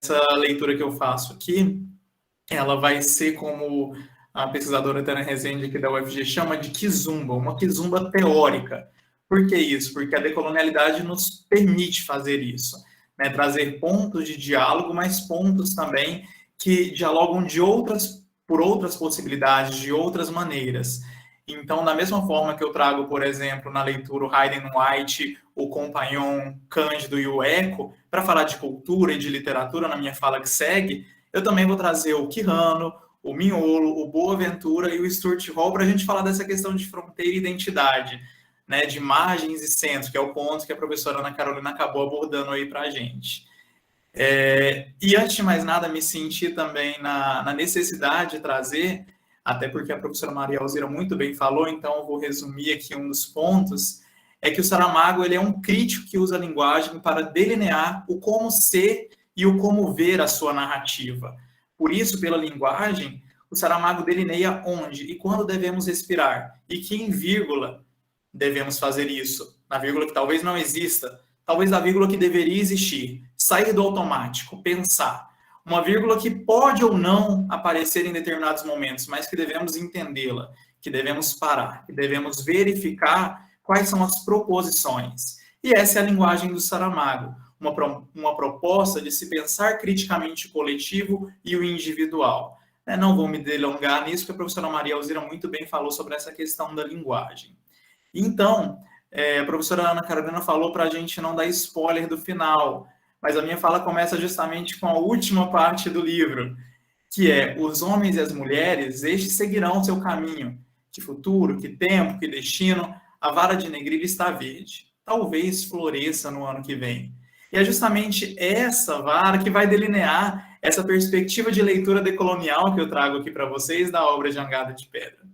essa leitura que eu faço aqui, ela vai ser como a pesquisadora Tânia Rezende aqui da UFG chama de quizumba, uma quizumba teórica. Por que isso? Porque a decolonialidade nos permite fazer isso, né? Trazer pontos de diálogo, mas pontos também que dialogam por outras possibilidades, de outras maneiras. Então, da mesma forma que eu trago, por exemplo, na leitura o Hayden White, o Compagnon, Cândido e o Eco, para falar de cultura e de literatura na minha fala que segue, eu também vou trazer o Quijano, o Mignolo, o Boaventura e o Stuart Hall para a gente falar dessa questão de fronteira e identidade, né, de margens e centros, que é o ponto que a professora Ana Carolina acabou abordando aí para a gente. E antes de mais nada, me senti também na necessidade de trazer, até porque a professora Maria Alzira muito bem falou, então eu vou resumir aqui um dos pontos, é que o Saramago ele é um crítico que usa a linguagem para delinear o como ser e o como ver a sua narrativa. Por isso, pela linguagem, o Saramago delineia onde e quando devemos respirar, e que em vírgula devemos fazer isso, na vírgula que talvez não exista, talvez a vírgula que deveria existir, sair do automático, pensar. Uma vírgula que pode ou não aparecer em determinados momentos, mas que devemos entendê-la, que devemos parar, que devemos verificar quais são as proposições. E essa é a linguagem do Saramago, uma proposta de se pensar criticamente o coletivo e o individual. Não vou me delongar nisso, porque a professora Maria Alzira muito bem falou sobre essa questão da linguagem. Então, a professora Ana Carolina falou para a gente não dar spoiler do final, mas a minha fala começa justamente com a última parte do livro, que é: os homens e as mulheres, estes seguirão o seu caminho. Que futuro, que tempo, que destino, a vara de negrilho está verde. Talvez floresça no ano que vem. E é justamente essa vara que vai delinear essa perspectiva de leitura decolonial que eu trago aqui para vocês da obra Jangada de Pedra.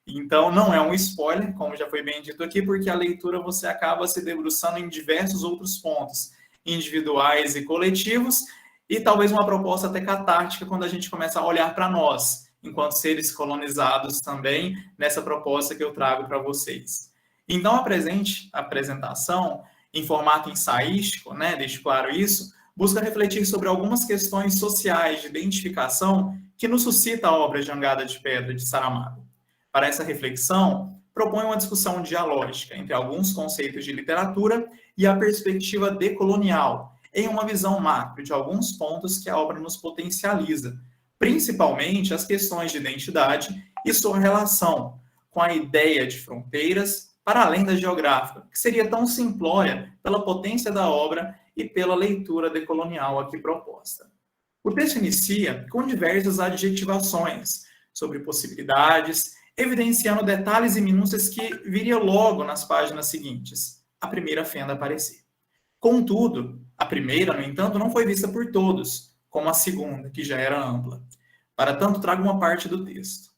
Então, não é um spoiler, como já foi bem dito aqui, porque a leitura você acaba se debruçando em diversos outros pontos, individuais e coletivos, e talvez uma proposta até catártica quando a gente começa a olhar para nós, enquanto seres colonizados também, nessa proposta que eu trago para vocês. Então, a apresentação, em formato ensaístico, né, deixo claro isso, busca refletir sobre algumas questões sociais de identificação que nos suscita a obra Jangada de Pedra, de Saramago. Para essa reflexão, propõe uma discussão dialógica entre alguns conceitos de literatura e a perspectiva decolonial, em uma visão macro de alguns pontos que a obra nos potencializa, principalmente as questões de identidade e sua relação com a ideia de fronteiras para além da geográfica, que seria tão simplória pela potência da obra e pela leitura decolonial aqui proposta. O texto inicia com diversas adjetivações sobre possibilidades, evidenciando detalhes e minúcias que viriam logo nas páginas seguintes, a primeira fenda aparecer. Contudo, a primeira, no entanto, não foi vista por todos, como a segunda, que já era ampla. Para tanto, trago uma parte do texto.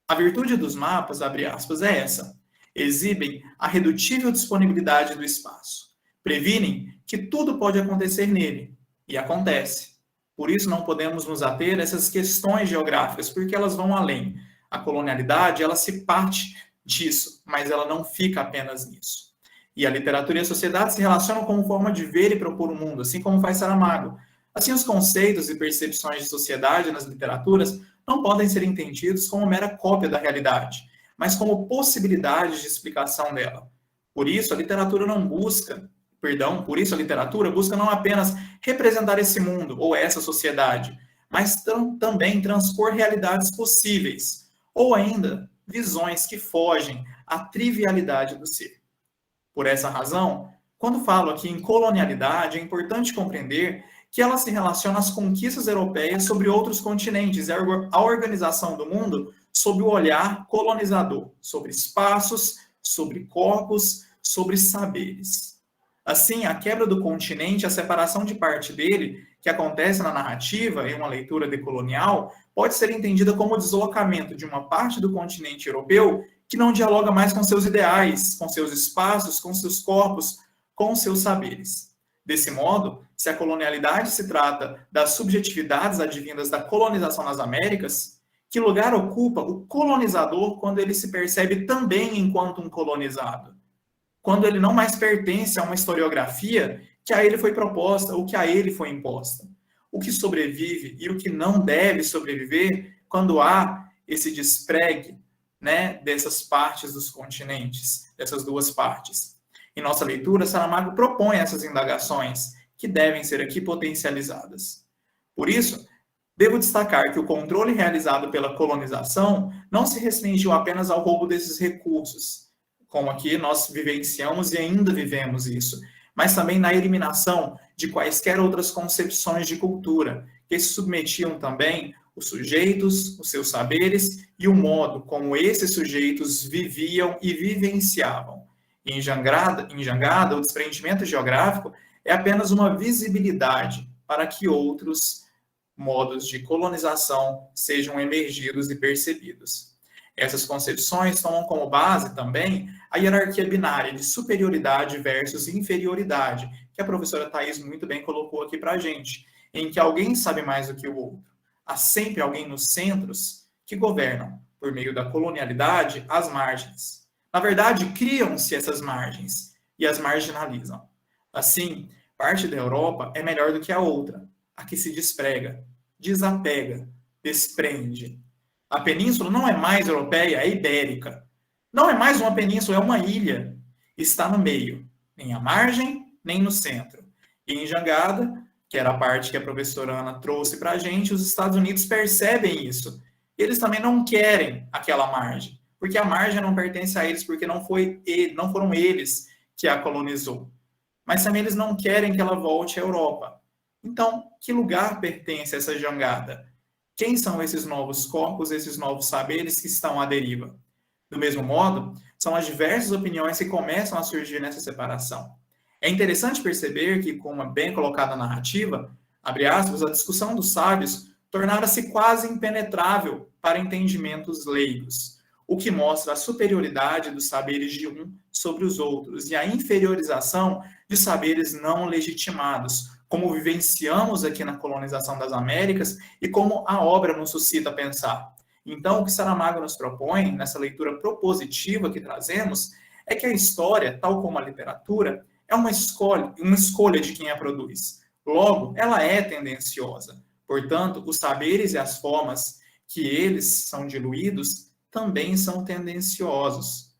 A virtude dos mapas, abre aspas, é essa. Exibem a redutível disponibilidade do espaço. Previnem que tudo pode acontecer nele, e acontece. Por isso não podemos nos ater a essas questões geográficas, porque elas vão além. A colonialidade, ela se parte disso, mas ela não fica apenas nisso. E a literatura e a sociedade se relacionam como forma de ver e propor o mundo, assim como faz Saramago. Assim, os conceitos e percepções de sociedade nas literaturas não podem ser entendidos como mera cópia da realidade, mas como possibilidades de explicação dela. Por isso, a literatura busca não apenas representar esse mundo ou essa sociedade, mas também transpor realidades possíveis, ou ainda visões que fogem à trivialidade do ser. Por essa razão, quando falo aqui em colonialidade, é importante compreender que ela se relaciona às conquistas europeias sobre outros continentes e à organização do mundo sob o olhar colonizador, sobre espaços, sobre corpos, sobre saberes. Assim, a quebra do continente, a separação de parte dele, que acontece na narrativa, em uma leitura decolonial, pode ser entendida como o deslocamento de uma parte do continente europeu que não dialoga mais com seus ideais, com seus espaços, com seus corpos, com seus saberes. Desse modo, se a colonialidade se trata das subjetividades advindas da colonização nas Américas, que lugar ocupa o colonizador quando ele se percebe também enquanto um colonizado? Quando ele não mais pertence a uma historiografia que a ele foi proposta ou que a ele foi imposta. o que sobrevive e o que não deve sobreviver quando há esse despregue, né, dessas partes dos continentes, dessas duas partes. Em nossa leitura, Saramago propõe essas indagações que devem ser aqui potencializadas. Por isso, devo destacar que o controle realizado pela colonização não se restringiu apenas ao roubo desses recursos, como aqui nós vivenciamos e ainda vivemos isso, mas também na eliminação de quaisquer outras concepções de cultura, que se submetiam também os sujeitos, os seus saberes e o modo como esses sujeitos viviam e vivenciavam. E em Jangada, o desprendimento geográfico é apenas uma visibilidade para que outros modos de colonização sejam emergidos e percebidos. Essas concepções tomam como base também a hierarquia binária de superioridade versus inferioridade, que a professora Thais muito bem colocou aqui para a gente, em que alguém sabe mais do que o outro. Há sempre alguém nos centros que governam, por meio da colonialidade, as margens. Na verdade, criam-se essas margens e as marginalizam. Assim, parte da Europa é melhor do que a outra, a que se desprega, desapega, desprende. A península não é mais europeia, é ibérica. Não é mais uma península, é uma ilha. Está no meio, nem à margem, nem no centro. E em Jangada, que era a parte que a professora Ana trouxe para a gente, os Estados Unidos percebem isso. Eles também não querem aquela margem, porque a margem não pertence a eles, porque não foram eles que a colonizou. Mas também eles não querem que ela volte à Europa. Então, que lugar pertence a essa jangada? Quem são esses novos corpos, esses novos saberes que estão à deriva? Do mesmo modo, são as diversas opiniões que começam a surgir nessa separação. É interessante perceber que, como é bem colocada na narrativa, abre aspas, a discussão dos sábios tornara-se quase impenetrável para entendimentos leigos, o que mostra a superioridade dos saberes de um sobre os outros e a inferiorização de saberes não legitimados, como vivenciamos aqui na colonização das Américas e como a obra nos suscita a pensar. Então, o que Saramago nos propõe, nessa leitura propositiva que trazemos, é que a história, tal como a literatura, é uma escolha de quem a produz. Logo, ela é tendenciosa. Portanto, os saberes e as formas que eles são diluídos também são tendenciosos.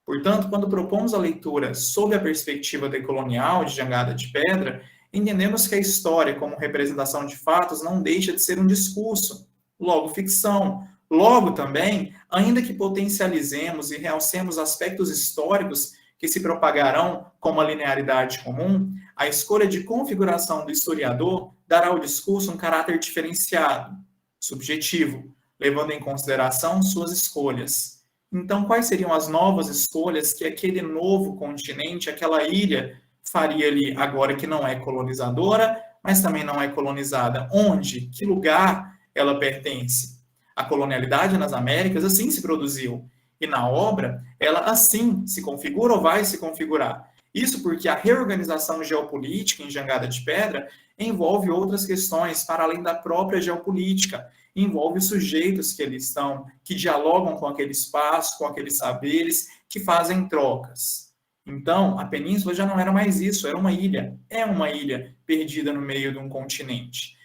Portanto, quando propomos a leitura sob a perspectiva decolonial de Jangada de Pedra, entendemos que a história, como representação de fatos, não deixa de ser um discurso, logo ficção. Logo também, ainda que potencializemos e realcemos aspectos históricos que se propagarão como a linearidade comum, a escolha de configuração do historiador dará ao discurso um caráter diferenciado, subjetivo, levando em consideração suas escolhas. Então, quais seriam as novas escolhas que aquele novo continente, aquela ilha, faria ali, agora que não é colonizadora, mas também não é colonizada? Onde? Que lugar ela pertence? A colonialidade nas Américas assim se produziu. E na obra, ela assim se configura ou vai se configurar. Isso porque a reorganização geopolítica em Jangada de Pedra envolve outras questões para além da própria geopolítica. Envolve os sujeitos que eles estão, que dialogam com aquele espaço, com aqueles saberes, que fazem trocas. Então, a península já não era mais isso, era uma ilha. É uma ilha perdida no meio de um continente,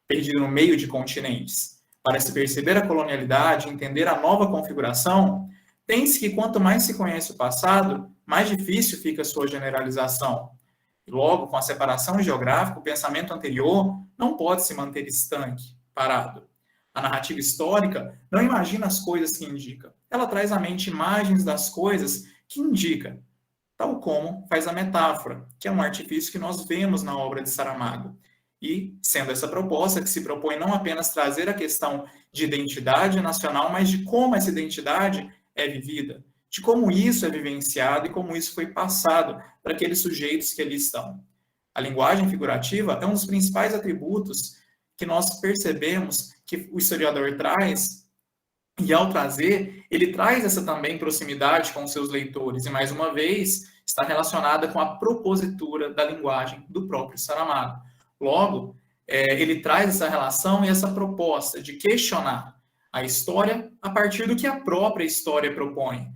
perdida no meio de continentes. Para se perceber a colonialidade, entender a nova configuração, tem-se que quanto mais se conhece o passado, mais difícil fica a sua generalização. Logo, com a separação geográfica, o pensamento anterior não pode se manter estanque, parado. A narrativa histórica não imagina as coisas que indica. Ela traz à mente imagens das coisas que indica, tal como faz a metáfora, que é um artifício que nós vemos na obra de Saramago. E, sendo essa proposta que se propõe não apenas trazer a questão de identidade nacional, mas de como essa identidade é vivida, de como isso é vivenciado e como isso foi passado para aqueles sujeitos que ali estão. A linguagem figurativa é um dos principais atributos que nós percebemos que o historiador traz, e ao trazer, ele traz essa também proximidade com os seus leitores, e mais uma vez está relacionada com a propositura da linguagem do próprio Saramago. Logo, ele traz essa relação e essa proposta de questionar a história a partir do que a própria história propõe.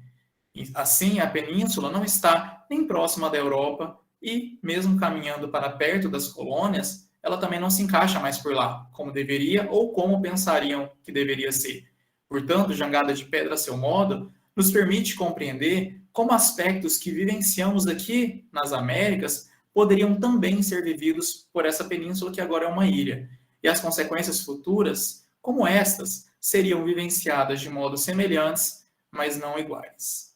E, assim, a península não está nem próxima da Europa e, mesmo caminhando para perto das colônias, ela também não se encaixa mais por lá, como deveria ou como pensariam que deveria ser. Portanto, Jangada de Pedra, a seu modo, nos permite compreender como aspectos que vivenciamos aqui nas Américas poderiam também ser vividos por essa península que agora é uma ilha. E as consequências futuras, como estas, seriam vivenciadas de modos semelhantes, mas não iguais.